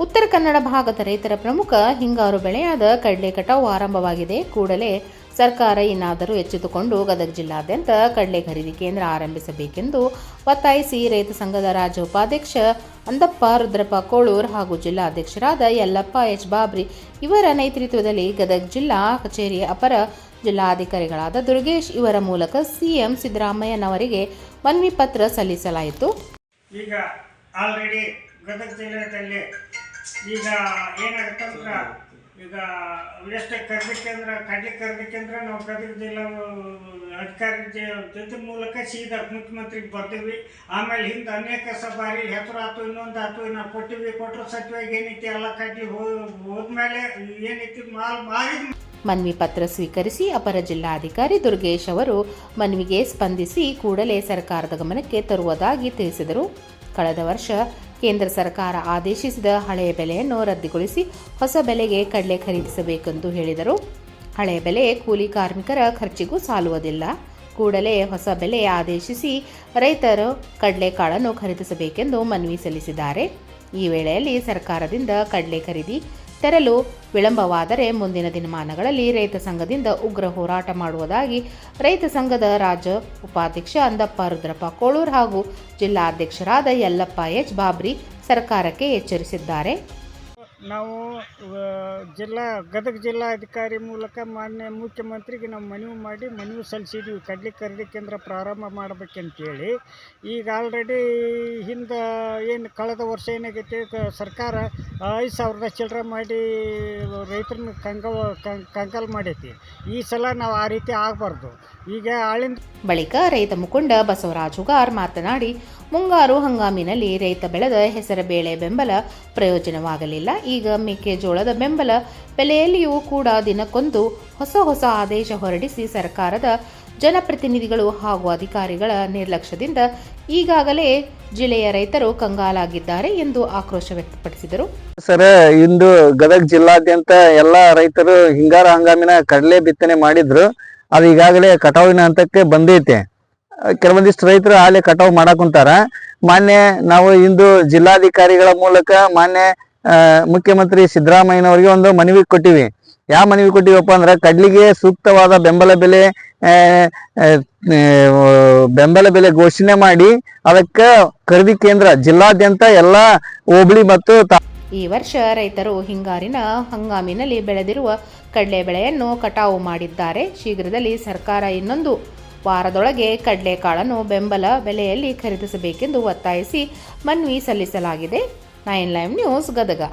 ಉತ್ತರ ಕನ್ನಡ ಭಾಗದ ರೈತರ ಪ್ರಮುಖ ಹಿಂಗಾರು ಬೆಳೆಯಾದ ಕಡಲೆ ಕಟಾವು ಆರಂಭವಾಗಿದೆ. ಕೂಡಲೇ ಸರ್ಕಾರ ಇನ್ನಾದರೂ ಎಚ್ಚೆತ್ತುಕೊಂಡು ಗದಗ ಜಿಲ್ಲಾದ್ಯಂತ ಕಡಲೆ ಖರೀದಿ ಕೇಂದ್ರ ಆರಂಭಿಸಬೇಕೆಂದು ಒತ್ತಾಯಿಸಿ ರೈತ ಸಂಘದ ರಾಜ್ಯ ಉಪಾಧ್ಯಕ್ಷ ಅಂದಪ್ಪ ರುದ್ರಪ್ಪ ಕೋಳೂರ್ ಹಾಗೂ ಜಿಲ್ಲಾಧ್ಯಕ್ಷರಾದ ಯಲ್ಲಪ್ಪ ಎಚ್ ಬಾಬ್ರಿ ಇವರ ನೇತೃತ್ವದಲ್ಲಿ ಗದಗ ಜಿಲ್ಲಾ ಕಚೇರಿಯ ಅಪರ ಜಿಲ್ಲಾಧಿಕಾರಿಗಳಾದ ದುರ್ಗೇಶ್ ಇವರ ಮೂಲಕ ಸಿಎಂ ಸಿದ್ದರಾಮಯ್ಯನವರಿಗೆ ಮನವಿ ಪತ್ರ ಸಲ್ಲಿಸಲಾಯಿತು. ಈಗ ಆಲ್ರೆಡಿ ಗದಗ ಜಿಲ್ಲೆಯಲ್ಲಿ ಈಗ ಏನಾಗುತ್ತಂದ್ರೆ ಈಗ ಎಷ್ಟು ಖರೀದಿ ಕೇಂದ್ರ ಕಡ್ಲಿ ಖರೀದಿ ಕೇಂದ್ರ ನಾವು ಗದಗ ಜಿಲ್ಲಾ ಅಧಿಕಾರಿ ಜೊತೆ ಮೂಲಕ ಸೀದಾ ಮುಖ್ಯಮಂತ್ರಿಗೆ ಬರ್ತೀವಿ. ಆಮೇಲೆ ಹಿಂದೆ ಅನೇಕ ಬಾರಿ ಹೆಸರು ಆಯ್ತು, ಇನ್ನೊಂದು ಆಯ್ತು, ನಾವು ಕೊಟ್ಟರು ಸಚಿವಾಗಿ ಏನೈತಿ ಎಲ್ಲ ಕಡ್ಲಿ ಹೋದ್ಮೇಲೆ ಏನೈತಿ ಮಾಲ್ ಮನವಿ ಪತ್ರ ಸ್ವೀಕರಿಸಿ ಅಪರ ಜಿಲ್ಲಾಧಿಕಾರಿ ದುರ್ಗೇಶ್ ಅವರು ಮನವಿಗೆ ಸ್ಪಂದಿಸಿ ಕೂಡಲೇ ಸರ್ಕಾರದ ಗಮನಕ್ಕೆ ತರುವುದಾಗಿ ತಿಳಿಸಿದರು. ಕಳೆದ ವರ್ಷ ಕೇಂದ್ರ ಸರ್ಕಾರ ಆದೇಶಿಸಿದ ಹಳೆಯ ಬೆಲೆಯನ್ನು ರದ್ದುಗೊಳಿಸಿ ಹೊಸ ಬೆಲೆಗೆ ಕಡಲೆ ಖರೀದಿಸಬೇಕೆಂದು ಹೇಳಿದರು. ಹಳೆಯ ಬೆಲೆ ಕೂಲಿ ಕಾರ್ಮಿಕರ ಖರ್ಚಿಗೂ ಸಾಲುವುದಿಲ್ಲ. ಕೂಡಲೇ ಹೊಸ ಬೆಲೆ ಆದೇಶಿಸಿ ರೈತರು ಕಡಲೆಕಾಳನ್ನು ಖರೀದಿಸಬೇಕೆಂದು ಮನವಿ ಸಲ್ಲಿಸಿದ್ದಾರೆ. ಈ ವೇಳೆಯಲ್ಲಿ ಸರ್ಕಾರದಿಂದ ಕಡಲೆ ಖರೀದಿ ತೆರಲು ವಿಳಂಬವಾದರೆ ಮುಂದಿನ ದಿನಮಾನಗಳಲ್ಲಿ ರೈತ ಸಂಘದಿಂದ ಉಗ್ರ ಹೋರಾಟ ಮಾಡುವುದಾಗಿ ರೈತ ಸಂಘದ ರಾಜ್ಯ ಉಪಾಧ್ಯಕ್ಷ ಅಂದಪ್ಪ ರುದ್ರಪ್ಪ ಕೋಳೂರ್ ಹಾಗೂ ಜಿಲ್ಲಾಧ್ಯಕ್ಷರಾದ ಯಲ್ಲಪ್ಪ ಎಚ್ ಬಾಬ್ರಿ ಸರ್ಕಾರಕ್ಕೆ ಎಚ್ಚರಿಸಿದ್ದಾರೆ. ನಾವು ಗದಗ ಜಿಲ್ಲಾಧಿಕಾರಿ ಮೂಲಕ ಮಾನ್ಯ ಮುಖ್ಯಮಂತ್ರಿಗೆ ನಾವು ಮನವಿ ಸಲ್ಲಿಸಿದ್ವಿ. ಕಡ್ಲಿ ಖರೀದಿ ಕೇಂದ್ರ ಪ್ರಾರಂಭ ಮಾಡಬೇಕಂತೇಳಿ. ಈಗ ಆಲ್ರೆಡಿ ಹಿಂದೆ ಏನು ಕಳೆದ ವರ್ಷ ಏನಾಗೈತಿ ಸರ್ಕಾರ 5,000 ಚಿಲ್ಲರೆ ಮಾಡಿ ರೈತರನ್ನ ಕಂಗಾಲ್ ಮಾಡೈತಿ. ಈ ಸಲ ನಾವು ಆ ರೀತಿ ಆಗಬಾರ್ದು. ಈಗ ಬಳಿಕ ರೈತ ಮುಖಂಡ ಬಸವರಾಜ್ ಹುಗಾರ್ ಮಾತನಾಡಿ, ಮುಂಗಾರು ಹಂಗಾಮಿನಲ್ಲಿ ರೈತ ಬೆಳೆದ ಹೆಸರುಬೇಳೆ ಬೆಂಬಲ ಪ್ರಯೋಜನವಾಗಲಿಲ್ಲ. ಈಗ ಮೆಕ್ಕೆಜೋಳದ ಬೆಂಬಲ ಬೆಲೆಯಲ್ಲಿಯೂ ಕೂಡ ದಿನಕ್ಕೊಂದು ಹೊಸ ಆದೇಶ ಹೊರಡಿಸಿ ಸರ್ಕಾರದ ಜನಪ್ರತಿನಿಧಿಗಳು ಹಾಗೂ ಅಧಿಕಾರಿಗಳ ನಿರ್ಲಕ್ಷ್ಯದಿಂದ ಈಗಾಗಲೇ ಜಿಲ್ಲೆಯ ರೈತರು ಕಂಗಾಲಾಗಿದ್ದಾರೆ ಎಂದು ಆಕ್ರೋಶ ವ್ಯಕ್ತಪಡಿಸಿದರು. ಸರ್, ಇಂದು ಗದಗ ಜಿಲ್ಲಾದ್ಯಂತ ಎಲ್ಲ ರೈತರು ಹಿಂಗಾರು ಹಂಗಾಮಿನ ಕಡಲೆ ಬಿತ್ತನೆ ಮಾಡಿದ್ರು. ಅದು ಈಗಾಗಲೇ ಕಟಾವಿನ ಹಂತಕ್ಕೆ ಬಂದೈತೆ. ಕೆಲವೊಂದಿಷ್ಟು ರೈತರು ಆಲೆ ಕಟಾವು ಮಾಡಕ್ ಕುಂತಾರ. ಮಾನ್ಯ ನಾವು ಇಂದು ಜಿಲ್ಲಾಧಿಕಾರಿಗಳ ಮೂಲಕ ಮಾನ್ಯ ಮುಖ್ಯಮಂತ್ರಿ ಸಿದ್ದರಾಮಯ್ಯನವರಿಗೆ ಒಂದು ಮನವಿ ಕೊಟ್ಟಿವಿ. ಯಾವ ಮನವಿ ಕೊಟ್ಟಿವಪ್ಪ ಅಂದ್ರೆ, ಕಡ್ಲಿಗೆ ಸೂಕ್ತವಾದ ಬೆಂಬಲ ಬೆಲೆ ಘೋಷಣೆ ಮಾಡಿ ಅದಕ್ಕೆ ಖರೀದಿ ಕೇಂದ್ರ ಜಿಲ್ಲಾದ್ಯಂತ ಎಲ್ಲ ಹೋಬಳಿ ಮತ್ತು ಈ ವರ್ಷ ರೈತರು ಹಿಂಗಾರಿನ ಹಂಗಾಮಿನಲ್ಲಿ ಬೆಳೆದಿರುವ ಕಡಲೆ ಬೆಳೆಯನ್ನು ಕಟಾವು ಮಾಡಿದ್ದಾರೆ. ಶೀಘ್ರದಲ್ಲಿ ಸರ್ಕಾರ ಇನ್ನೊಂದು ವಾರದೊಳಗೆ ಕಡಲೆಕಾಳನ್ನು ಬೆಂಬಲ ಬೆಲೆಯಲ್ಲಿ ಖರೀದಿಸಬೇಕೆಂದು ಒತ್ತಾಯಿಸಿ ಮನವಿ ಸಲ್ಲಿಸಲಾಗಿದೆ. 9 ಲೈವ್ ನ್ಯೂಸ್ ಗದಗ.